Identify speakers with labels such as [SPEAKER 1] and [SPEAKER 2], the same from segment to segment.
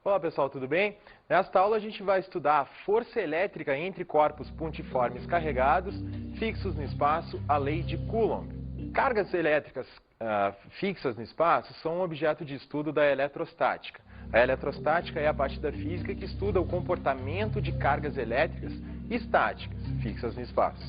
[SPEAKER 1] Olá pessoal, tudo bem? Nesta aula a gente vai estudar a força elétrica entre corpos pontiformes carregados, fixos no espaço, a lei de Coulomb. Cargas elétricas fixas no espaço são um objeto de estudo da eletrostática. A eletrostática é a parte da física que estuda o comportamento de cargas elétricas estáticas, fixas no espaço.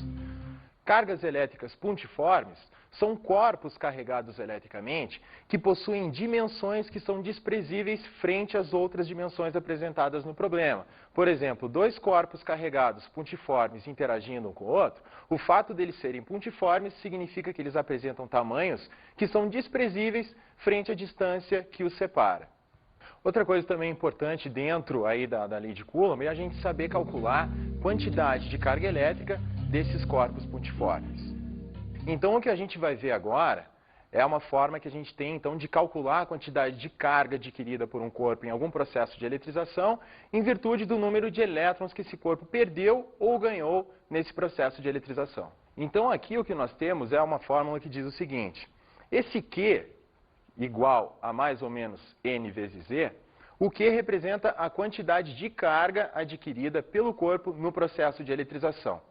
[SPEAKER 1] Cargas elétricas pontiformes são corpos carregados eletricamente que possuem dimensões que são desprezíveis frente às outras dimensões apresentadas no problema. Por exemplo, dois corpos carregados pontiformes interagindo um com o outro, o fato deles serem pontiformes significa que eles apresentam tamanhos que são desprezíveis frente à distância que os separa. Outra coisa também importante dentro aí da lei de Coulomb é a gente saber calcular quantidade de carga elétrica desses corpos pontiformes. Então, o que a gente vai ver agora é uma forma que a gente tem, então, de calcular a quantidade de carga adquirida por um corpo em algum processo de eletrização em virtude do número de elétrons que esse corpo perdeu ou ganhou nesse processo de eletrização. Então, aqui o que nós temos é uma fórmula que diz o seguinte: esse Q igual a mais ou menos N vezes E, o Q representa a quantidade de carga adquirida pelo corpo no processo de eletrização.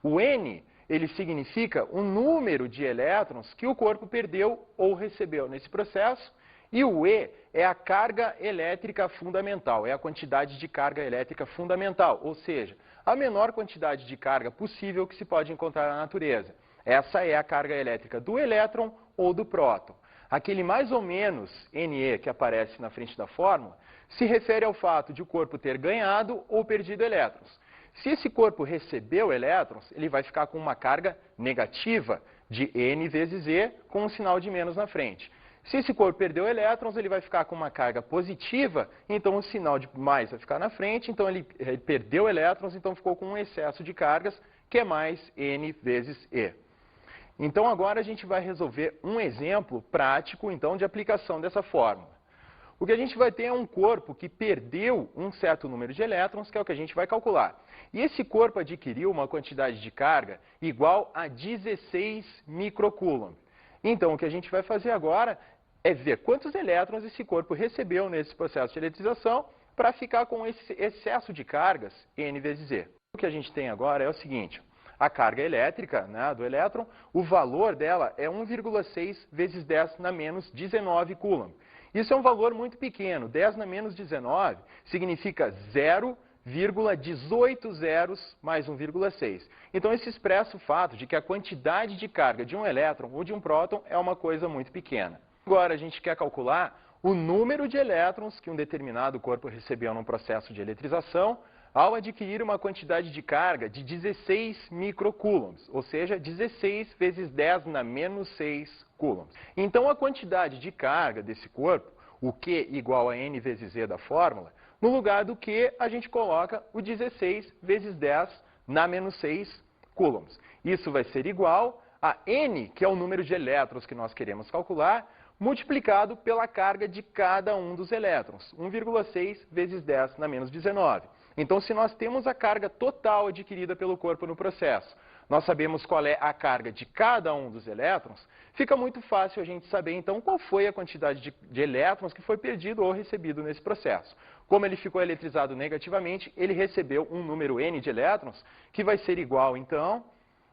[SPEAKER 1] O N, ele significa o número de elétrons que o corpo perdeu ou recebeu nesse processo, e o E é a carga elétrica fundamental, é a quantidade de carga elétrica fundamental, ou seja, a menor quantidade de carga possível que se pode encontrar na natureza. Essa é a carga elétrica do elétron ou do próton. Aquele mais ou menos NE que aparece na frente da fórmula se refere ao fato de o corpo ter ganhado ou perdido elétrons. Se esse corpo recebeu elétrons, ele vai ficar com uma carga negativa de N vezes E, com um sinal de menos na frente. Se esse corpo perdeu elétrons, ele vai ficar com uma carga positiva, então o sinal de mais vai ficar na frente, então ele perdeu elétrons, então ficou com um excesso de cargas, que é mais N vezes E. Então agora a gente vai resolver um exemplo prático, então, de aplicação dessa fórmula. O que a gente vai ter é um corpo que perdeu um certo número de elétrons, que é o que a gente vai calcular. E esse corpo adquiriu uma quantidade de carga igual a 16 microcoulomb. Então, o que a gente vai fazer agora é ver quantos elétrons esse corpo recebeu nesse processo de eletrização para ficar com esse excesso de cargas N vezes E. O que a gente tem agora é o seguinte: a carga elétrica, né, do elétron, o valor dela é 1,6 vezes 10 na menos 19 coulomb. Isso é um valor muito pequeno. 10 na menos 19 significa 0,18 zeros mais 1,6. Então, isso expressa o fato de que a quantidade de carga de um elétron ou de um próton é uma coisa muito pequena. Agora, a gente quer calcular o número de elétrons que um determinado corpo recebeu num processo de eletrização ao adquirir uma quantidade de carga de 16 microcoulombs, ou seja, 16 vezes 10 na menos 6 coulombs. Então, a quantidade de carga desse corpo, o Q igual a N vezes E da fórmula, no lugar do Q, a gente coloca o 16 vezes 10 na menos 6 coulombs. Isso vai ser igual a N, que é o número de elétrons que nós queremos calcular, multiplicado pela carga de cada um dos elétrons, 1,6 vezes 10 na menos 19. Então, se nós temos a carga total adquirida pelo corpo no processo, nós sabemos qual é a carga de cada um dos elétrons, fica muito fácil a gente saber, então, qual foi a quantidade de elétrons que foi perdido ou recebido nesse processo. Como ele ficou eletrizado negativamente, ele recebeu um número N de elétrons, que vai ser igual, então,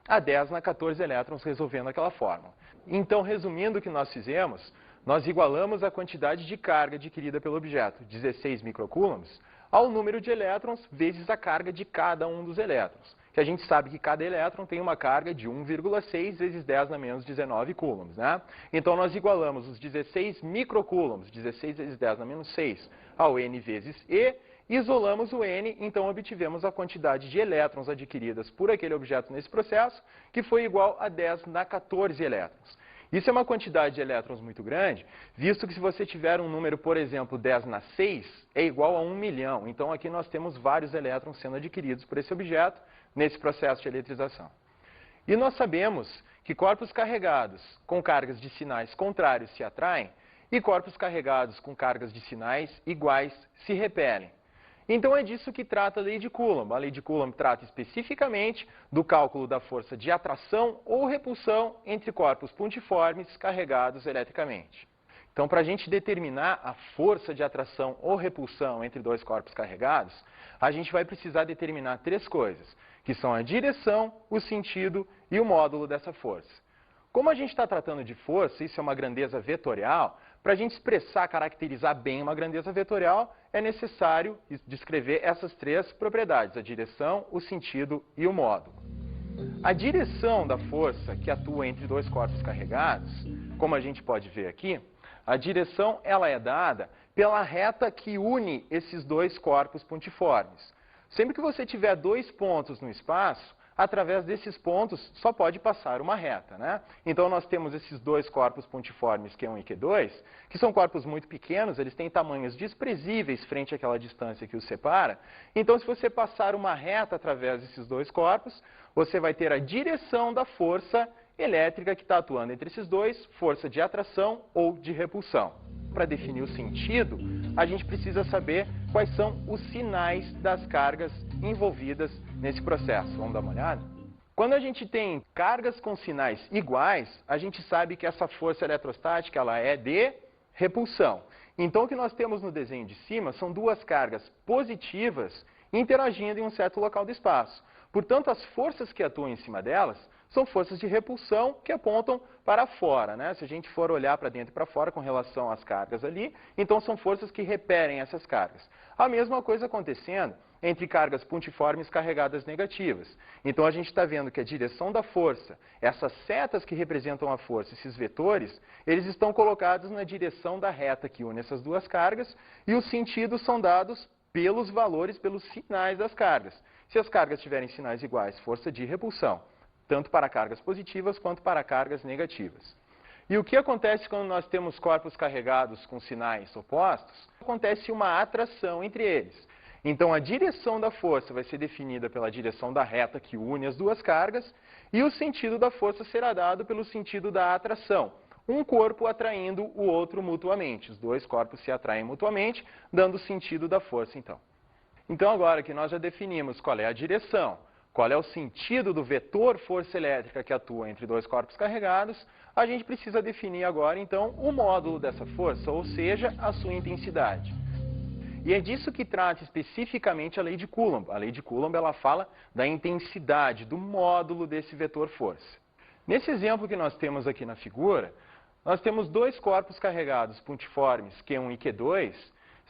[SPEAKER 1] a 10 na 14 elétrons, resolvendo aquela fórmula. Então, resumindo o que nós fizemos, nós igualamos a quantidade de carga adquirida pelo objeto, 16 microcoulombs, ao número de elétrons vezes a carga de cada um dos elétrons. Que a gente sabe que cada elétron tem uma carga de 1,6 vezes 10 na menos 19 coulombs, né? Então, nós igualamos os 16 microcoulombs, 16 vezes 10 na menos 6, ao N vezes E, isolamos o N, então obtivemos a quantidade de elétrons adquiridas por aquele objeto nesse processo, que foi igual a 10 na 14 elétrons. Isso é uma quantidade de elétrons muito grande, visto que se você tiver um número, por exemplo, 10 na 6, é igual a 1 milhão. Então, aqui nós temos vários elétrons sendo adquiridos por esse objeto nesse processo de eletrização. E nós sabemos que corpos carregados com cargas de sinais contrários se atraem e corpos carregados com cargas de sinais iguais se repelem. Então, é disso que trata a lei de Coulomb. A lei de Coulomb trata especificamente do cálculo da força de atração ou repulsão entre corpos pontiformes carregados eletricamente. Então, para a gente determinar a força de atração ou repulsão entre dois corpos carregados, a gente vai precisar determinar três coisas, que são a direção, o sentido e o módulo dessa força. Como a gente está tratando de força, isso é uma grandeza vetorial, para a gente expressar, caracterizar bem uma grandeza vetorial, é necessário descrever essas três propriedades, a direção, o sentido e o módulo. A direção da força que atua entre dois corpos carregados, como a gente pode ver aqui, a direção ela é dada pela reta que une esses dois corpos pontiformes. Sempre que você tiver dois pontos no espaço, através desses pontos só pode passar uma reta, né? Então nós temos esses dois corpos pontiformes, Q1 e Q2, que são corpos muito pequenos, eles têm tamanhos desprezíveis frente àquela distância que os separa. Então se você passar uma reta através desses dois corpos, você vai ter a direção da força elétrica que está atuando entre esses dois, força de atração ou de repulsão. Para definir o sentido, a gente precisa saber quais são os sinais das cargas envolvidas nesse processo. Vamos dar uma olhada? Quando a gente tem cargas com sinais iguais, a gente sabe que essa força eletrostática ela é de repulsão. Então, o que nós temos no desenho de cima são duas cargas positivas interagindo em um certo local do espaço. Portanto, as forças que atuam em cima delas são forças de repulsão que apontam para fora, né? Se a gente for olhar para dentro e para fora com relação às cargas ali, então são forças que repelem essas cargas. A mesma coisa acontecendo entre cargas pontiformes carregadas negativas. Então a gente está vendo que a direção da força, essas setas que representam a força, esses vetores, eles estão colocados na direção da reta que une essas duas cargas e os sentidos são dados pelos valores, pelos sinais das cargas. Se as cargas tiverem sinais iguais, força de repulsão, tanto para cargas positivas quanto para cargas negativas. E o que acontece quando nós temos corpos carregados com sinais opostos? Acontece uma atração entre eles. Então, a direção da força vai ser definida pela direção da reta que une as duas cargas e o sentido da força será dado pelo sentido da atração. Um corpo atraindo o outro mutuamente. Os dois corpos se atraem mutuamente, dando o sentido da força, então. Então, agora que nós já definimos qual é a direção, qual é o sentido do vetor força elétrica que atua entre dois corpos carregados, a gente precisa definir agora, então, o módulo dessa força, ou seja, a sua intensidade. E é disso que trata especificamente a lei de Coulomb. A lei de Coulomb ela fala da intensidade, do módulo desse vetor força. Nesse exemplo que nós temos aqui na figura, nós temos dois corpos carregados pontiformes, Q1 e Q2,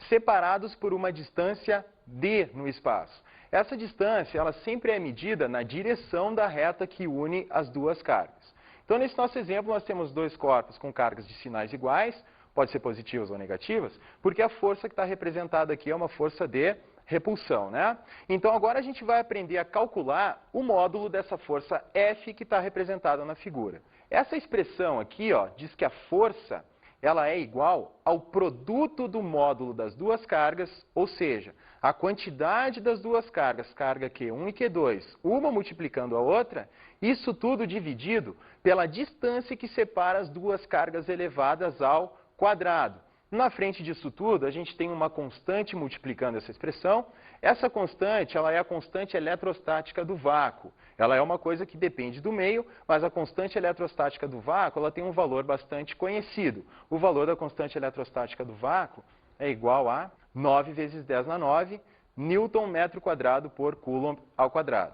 [SPEAKER 1] separados por uma distância d no espaço. Essa distância ela sempre é medida na direção da reta que une as duas cargas. Então, nesse nosso exemplo, nós temos dois corpos com cargas de sinais iguais, pode ser positivas ou negativas, porque a força que está representada aqui é uma força de repulsão, né? Então, agora a gente vai aprender a calcular o módulo dessa força F que está representada na figura. Essa expressão aqui, ó, diz que a força ela é igual ao produto do módulo das duas cargas, ou seja, a quantidade das duas cargas, carga Q1 e Q2, uma multiplicando a outra, isso tudo dividido pela distância que separa as duas cargas elevadas ao quadrado. Na frente disso tudo, a gente tem uma constante multiplicando essa expressão. Essa constante ela é a constante eletrostática do vácuo. Ela é uma coisa que depende do meio, mas a constante eletrostática do vácuo ela tem um valor bastante conhecido. O valor da constante eletrostática do vácuo é igual a 9 vezes 10 na 9, Newton metro quadrado por Coulomb ao quadrado.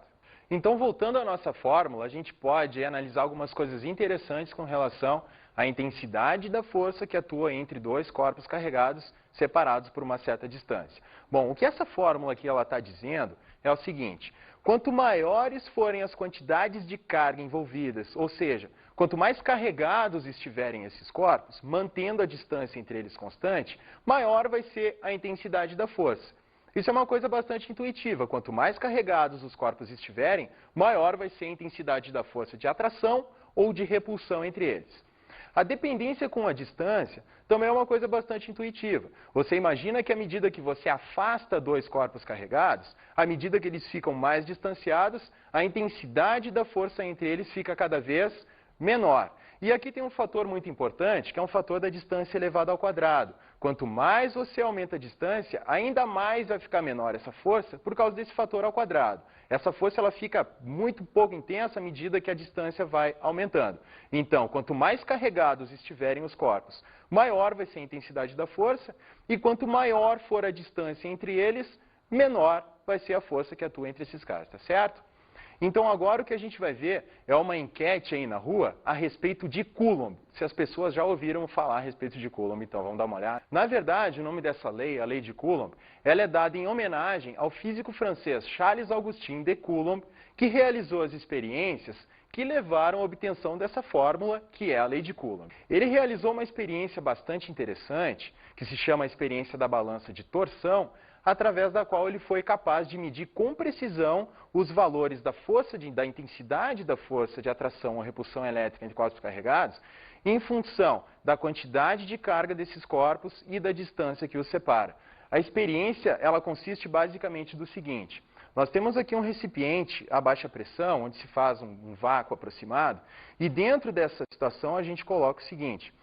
[SPEAKER 1] Então, voltando à nossa fórmula, a gente pode analisar algumas coisas interessantes com relação à intensidade da força que atua entre dois corpos carregados separados por uma certa distância. Bom, o que essa fórmula aqui está dizendo é o seguinte: quanto maiores forem as quantidades de carga envolvidas, ou seja, quanto mais carregados estiverem esses corpos, mantendo a distância entre eles constante, maior vai ser a intensidade da força. Isso é uma coisa bastante intuitiva. Quanto mais carregados os corpos estiverem, maior vai ser a intensidade da força de atração ou de repulsão entre eles. A dependência com a distância também é uma coisa bastante intuitiva. Você imagina que à medida que você afasta dois corpos carregados, à medida que eles ficam mais distanciados, a intensidade da força entre eles fica cada vez menor. E aqui tem um fator muito importante, que é um fator da distância elevada ao quadrado. Quanto mais você aumenta a distância, ainda mais vai ficar menor essa força por causa desse fator ao quadrado. Essa força ela fica muito pouco intensa à medida que a distância vai aumentando. Então, quanto mais carregados estiverem os corpos, maior vai ser a intensidade da força, e quanto maior for a distância entre eles, menor vai ser a força que atua entre esses caras, tá certo? Então agora o que a gente vai ver é uma enquete aí na rua a respeito de Coulomb. Se as pessoas já ouviram falar a respeito de Coulomb, então vamos dar uma olhada. Na verdade, o nome dessa lei, a lei de Coulomb, ela é dada em homenagem ao físico francês Charles-Augustin de Coulomb, que realizou as experiências que levaram à obtenção dessa fórmula, que é a lei de Coulomb. Ele realizou uma experiência bastante interessante, que se chama a experiência da balança de torção, através da qual ele foi capaz de medir com precisão os valores da força, da intensidade da força de atração ou repulsão elétrica entre corpos carregados, em função da quantidade de carga desses corpos e da distância que os separa. A experiência, ela consiste basicamente do seguinte: nós temos aqui um recipiente a baixa pressão, onde se faz um vácuo aproximado, e dentro dessa situação a gente coloca o seguinte: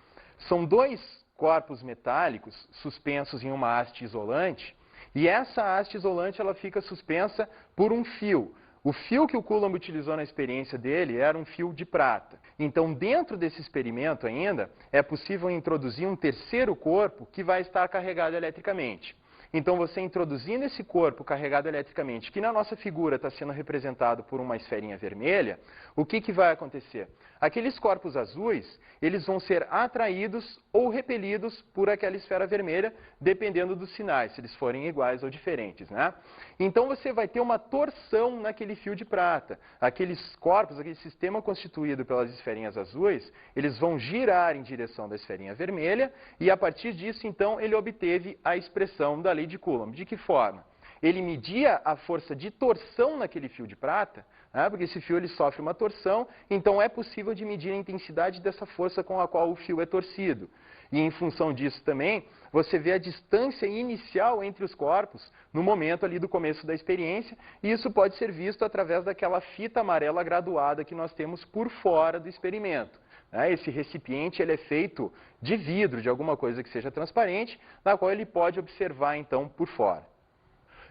[SPEAKER 1] são dois corpos metálicos suspensos em uma haste isolante, e essa haste isolante ela fica suspensa por um fio. O fio que o Coulomb utilizou na experiência dele era um fio de prata. Então, dentro desse experimento ainda, é possível introduzir um terceiro corpo que vai estar carregado eletricamente. Então, você introduzindo esse corpo carregado eletricamente, que na nossa figura está sendo representado por uma esferinha vermelha, o que vai acontecer? Aqueles corpos azuis, eles vão ser atraídos ou repelidos por aquela esfera vermelha, dependendo dos sinais, se eles forem iguais ou diferentes, né? Então, você vai ter uma torção naquele fio de prata. Aqueles corpos, aquele sistema constituído pelas esferinhas azuis, eles vão girar em direção da esferinha vermelha, e a partir disso, então, ele obteve a expressão da lei de Coulomb. De que forma? Ele media a força de torção naquele fio de prata, né, porque esse fio ele sofre uma torção, então é possível de medir a intensidade dessa força com a qual o fio é torcido. E em função disso também, você vê a distância inicial entre os corpos no momento ali do começo da experiência, e isso pode ser visto através daquela fita amarela graduada que nós temos por fora do experimento. Esse recipiente ele é feito de vidro, de alguma coisa que seja transparente, na qual ele pode observar então por fora.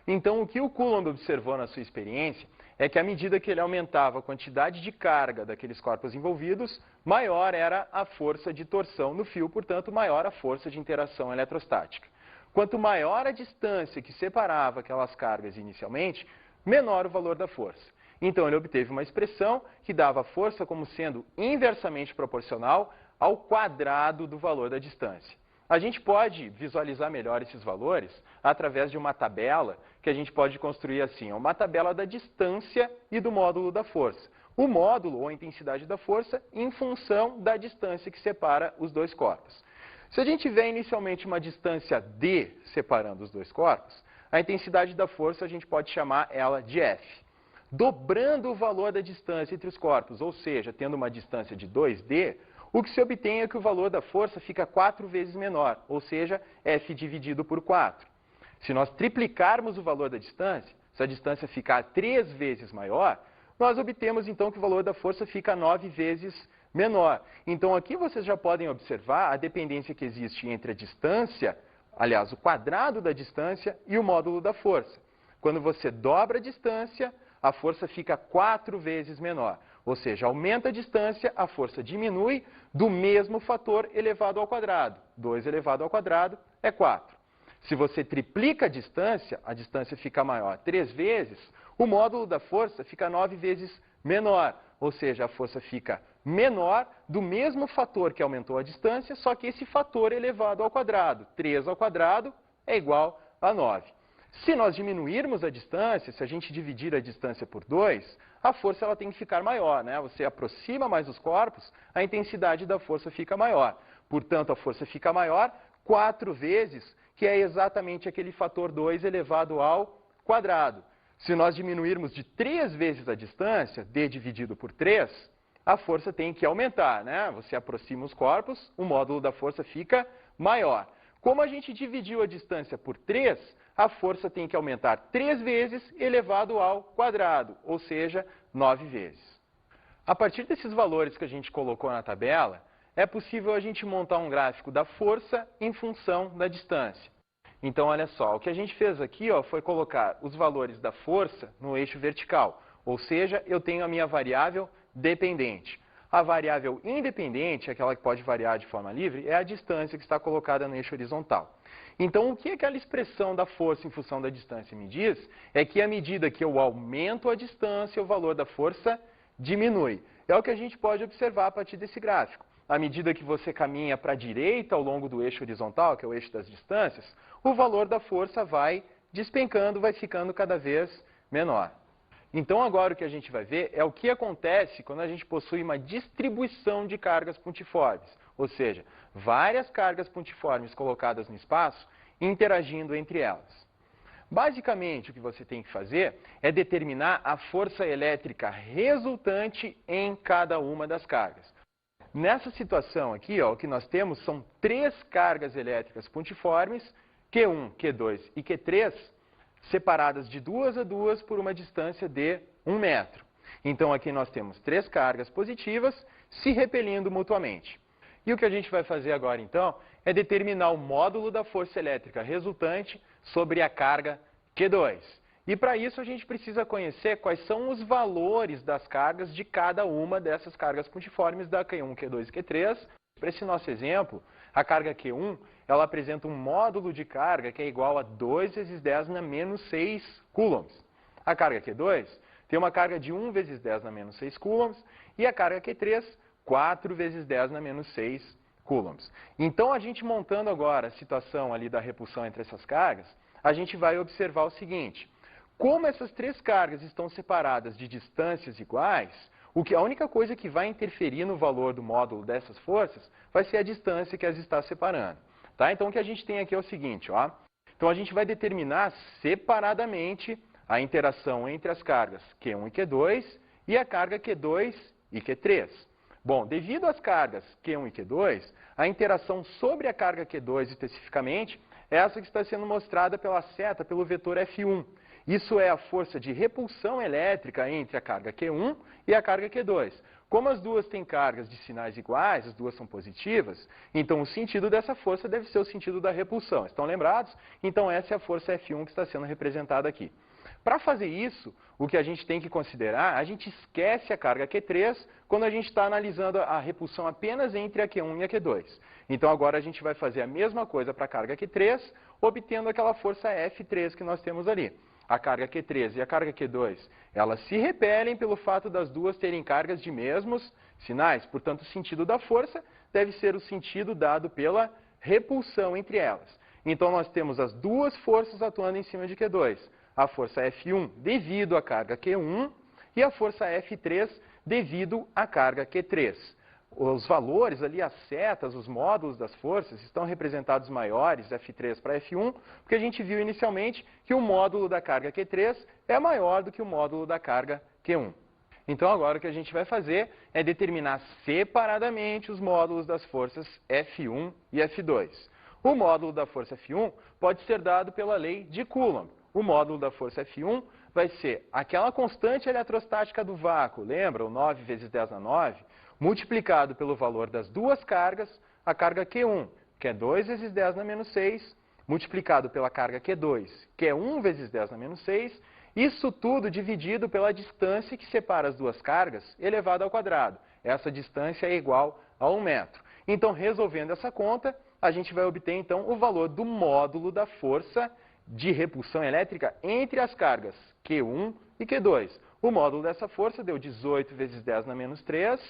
[SPEAKER 1] Então, o que o Coulomb observou na sua experiência é que à medida que ele aumentava a quantidade de carga daqueles corpos envolvidos, maior era a força de torção no fio, portanto, maior a força de interação eletrostática. Quanto maior a distância que separava aquelas cargas inicialmente, menor o valor da força. Então, ele obteve uma expressão que dava a força como sendo inversamente proporcional ao quadrado do valor da distância. A gente pode visualizar melhor esses valores através de uma tabela que a gente pode construir assim, uma tabela da distância e do módulo da força. O módulo, ou a intensidade da força, em função da distância que separa os dois corpos. Se a gente tiver inicialmente uma distância d separando os dois corpos, a intensidade da força a gente pode chamar ela de F. Dobrando o valor da distância entre os corpos, ou seja, tendo uma distância de 2d, o que se obtém é que o valor da força fica 4 vezes menor, ou seja, F dividido por 4. Se nós triplicarmos o valor da distância, se a distância ficar 3 vezes maior, nós obtemos então que o valor da força fica 9 vezes menor. Então aqui vocês já podem observar a dependência que existe entre a distância, aliás, o quadrado da distância e o módulo da força. Quando você dobra a distância, a força fica 4 vezes menor. Ou seja, aumenta a distância, a força diminui do mesmo fator elevado ao quadrado. 2 elevado ao quadrado é 4. Se você triplica a distância fica maior 3 vezes, o módulo da força fica 9 vezes menor. Ou seja, a força fica menor do mesmo fator que aumentou a distância, só que esse fator elevado ao quadrado. 3 ao quadrado é igual a 9. Se nós diminuirmos a distância, se a gente dividir a distância por 2, a força ela tem que ficar maior, né? Você aproxima mais os corpos, a intensidade da força fica maior. Portanto, a força fica maior 4 vezes, que é exatamente aquele fator 2 elevado ao quadrado. Se nós diminuirmos de 3 vezes a distância, d dividido por 3, a força tem que aumentar, né? Você aproxima os corpos, o módulo da força fica maior. Como a gente dividiu a distância por 3, a força tem que aumentar 3 vezes elevado ao quadrado, ou seja, 9 vezes. A partir desses valores que a gente colocou na tabela, é possível a gente montar um gráfico da força em função da distância. Então, olha só, o que a gente fez aqui foi colocar os valores da força no eixo vertical, ou seja, eu tenho a minha variável dependente. A variável independente, aquela que pode variar de forma livre, é a distância que está colocada no eixo horizontal. Então, o que aquela expressão da força em função da distância me diz é que à medida que eu aumento a distância, o valor da força diminui. É o que a gente pode observar a partir desse gráfico. À medida que você caminha para a direita ao longo do eixo horizontal, que é o eixo das distâncias, o valor da força vai despencando, vai ficando cada vez menor. Então, agora o que a gente vai ver é o que acontece quando a gente possui uma distribuição de cargas pontiformes, ou seja, várias cargas pontiformes colocadas no espaço interagindo entre elas. Basicamente, o que você tem que fazer é determinar a força elétrica resultante em cada uma das cargas. Nessa situação aqui, o que nós temos são 3 cargas elétricas pontiformes, Q1, Q2 e Q3, separadas de 2 a 2 por uma distância de 1 metro. Então, aqui nós temos 3 cargas positivas se repelindo mutuamente. E o que a gente vai fazer agora, então, é determinar o módulo da força elétrica resultante sobre a carga Q2. E para isso a gente precisa conhecer quais são os valores das cargas de cada uma dessas cargas pontiformes da Q1, Q2 e Q3. Para esse nosso exemplo, a carga Q1 ela apresenta um módulo de carga que é igual a 2 vezes 10 na menos 6 coulombs. A carga Q2 tem uma carga de 1 vezes 10 na menos 6 coulombs e a carga Q3, 4 vezes 10 na menos 6 coulombs. Então, a gente montando agora a situação ali da repulsão entre essas cargas, a gente vai observar o seguinte: como essas 3 cargas estão separadas de distâncias iguais, a única coisa que vai interferir no valor do módulo dessas forças vai ser a distância que as está separando. Tá? Então, o que a gente tem aqui é o seguinte, Então, a gente vai determinar separadamente a interação entre as cargas Q1 e Q2 e a carga Q2 e Q3. Bom, devido às cargas Q1 e Q2, a interação sobre a carga Q2 especificamente é essa que está sendo mostrada pela seta, pelo vetor F1. Isso é a força de repulsão elétrica entre a carga Q1 e a carga Q2. Como as duas têm cargas de sinais iguais, as duas são positivas, então o sentido dessa força deve ser o sentido da repulsão. Estão lembrados? Então essa é a força F1 que está sendo representada aqui. Para fazer isso, o que a gente tem que considerar, a gente esquece a carga Q3 quando a gente está analisando a repulsão apenas entre a Q1 e a Q2. Então agora a gente vai fazer a mesma coisa para a carga Q3, obtendo aquela força F3 que nós temos ali. A carga Q3 e a carga Q2, elas se repelem pelo fato das duas terem cargas de mesmos sinais. Portanto, o sentido da força deve ser o sentido dado pela repulsão entre elas. Então, nós temos as duas forças atuando em cima de Q2. A força F1 devido à carga Q1 e a força F3 devido à carga Q3. Os valores ali, as setas, os módulos das forças estão representados maiores, F3 para F1, porque a gente viu inicialmente que o módulo da carga Q3 é maior do que o módulo da carga Q1. Então agora o que a gente vai fazer é determinar separadamente os módulos das forças F1 e F2. O módulo da força F1 pode ser dado pela lei de Coulomb. O módulo da força F1 vai ser aquela constante eletrostática do vácuo, lembra? O 9 vezes 10 na 9, multiplicado pelo valor das duas cargas, a carga Q1, que é 2 vezes 10 na menos 6, multiplicado pela carga Q2, que é 1 vezes 10 na menos 6, isso tudo dividido pela distância que separa as duas cargas, elevado ao quadrado. Essa distância é igual a 1 metro. Então, resolvendo essa conta, a gente vai obter, então, o valor do módulo da força de repulsão elétrica entre as cargas Q1 e Q2. O módulo dessa força deu 18 vezes 10 na menos 3,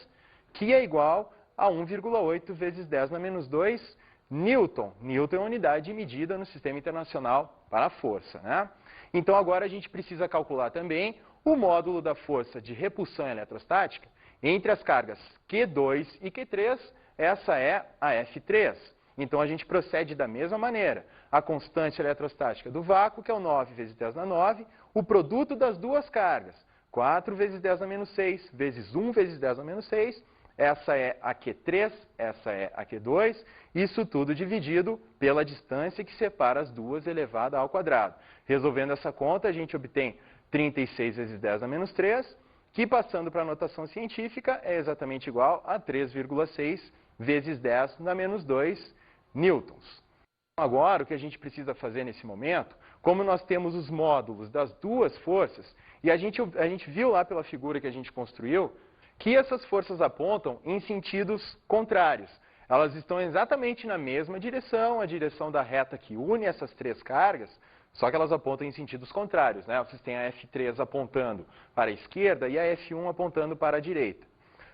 [SPEAKER 1] que é igual a 1,8 vezes 10 na menos 2 Newton. Newton é a unidade de medida no Sistema Internacional para a Força, né? Então, agora a gente precisa calcular também o módulo da força de repulsão eletrostática entre as cargas Q2 e Q3. Essa é a F3. Então, a gente procede da mesma maneira. A constante eletrostática do vácuo, que é o 9 vezes 10 na 9, o produto das duas cargas, 4 vezes 10 na menos 6, vezes 1 vezes 10 na menos 6, essa é a Q3, essa é a Q2, isso tudo dividido pela distância que separa as duas elevada ao quadrado. Resolvendo essa conta, a gente obtém 36 vezes 10 na menos 3, que passando para a notação científica é exatamente igual a 3,6 vezes 10 na menos 2 newtons. Agora, o que a gente precisa fazer nesse momento, como nós temos os módulos das duas forças, e a gente viu lá pela figura que a gente construiu, que essas forças apontam em sentidos contrários. Elas estão exatamente na mesma direção, a direção da reta que une essas três cargas, só que elas apontam em sentidos contrários, né? Vocês têm a F3 apontando para a esquerda e a F1 apontando para a direita.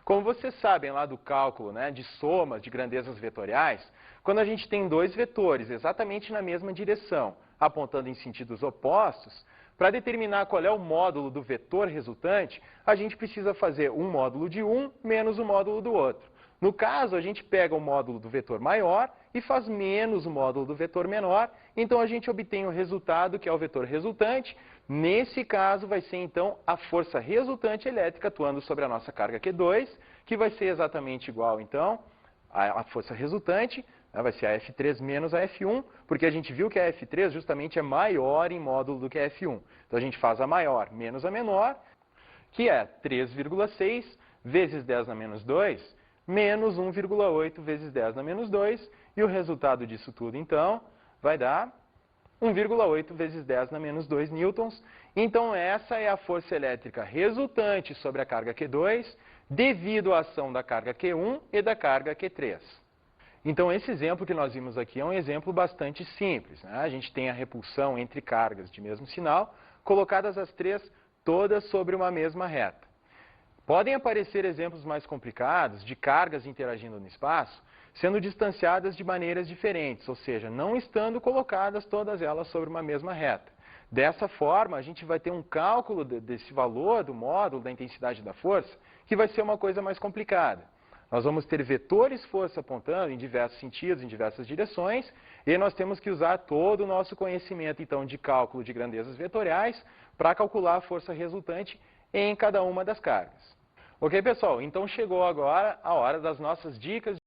[SPEAKER 1] Como vocês sabem lá do cálculo, né, de somas de grandezas vetoriais, quando a gente tem dois vetores exatamente na mesma direção, apontando em sentidos opostos, para determinar qual é o módulo do vetor resultante, a gente precisa fazer um módulo de um menos o módulo do outro. No caso, a gente pega o módulo do vetor maior e faz menos o módulo do vetor menor, então a gente obtém o resultado, que é o vetor resultante. Nesse caso, vai ser então a força resultante elétrica atuando sobre a nossa carga Q2, que vai ser exatamente igual, então, à força resultante, né, vai ser a F3 menos a F1, porque a gente viu que a F3 justamente é maior em módulo do que a F1. Então a gente faz a maior menos a menor, que é 3,6 vezes 10 na menos 2, menos 1,8 vezes 10 na menos 2, e o resultado disso tudo, então, vai dar 1,8 vezes 10 na menos 2 newtons. Então, essa é a força elétrica resultante sobre a carga Q2, devido à ação da carga Q1 e da carga Q3. Então, esse exemplo que nós vimos aqui é um exemplo bastante simples, né? A gente tem a repulsão entre cargas de mesmo sinal, colocadas as três todas sobre uma mesma reta. Podem aparecer exemplos mais complicados de cargas interagindo no espaço, sendo distanciadas de maneiras diferentes, ou seja, não estando colocadas todas elas sobre uma mesma reta. Dessa forma, a gente vai ter um cálculo desse valor do módulo, da intensidade da força, que vai ser uma coisa mais complicada. Nós vamos ter vetores força apontando em diversos sentidos, em diversas direções, e nós temos que usar todo o nosso conhecimento, então, de cálculo de grandezas vetoriais para calcular a força resultante em cada uma das cargas. Ok, pessoal? Então chegou agora a hora das nossas dicas.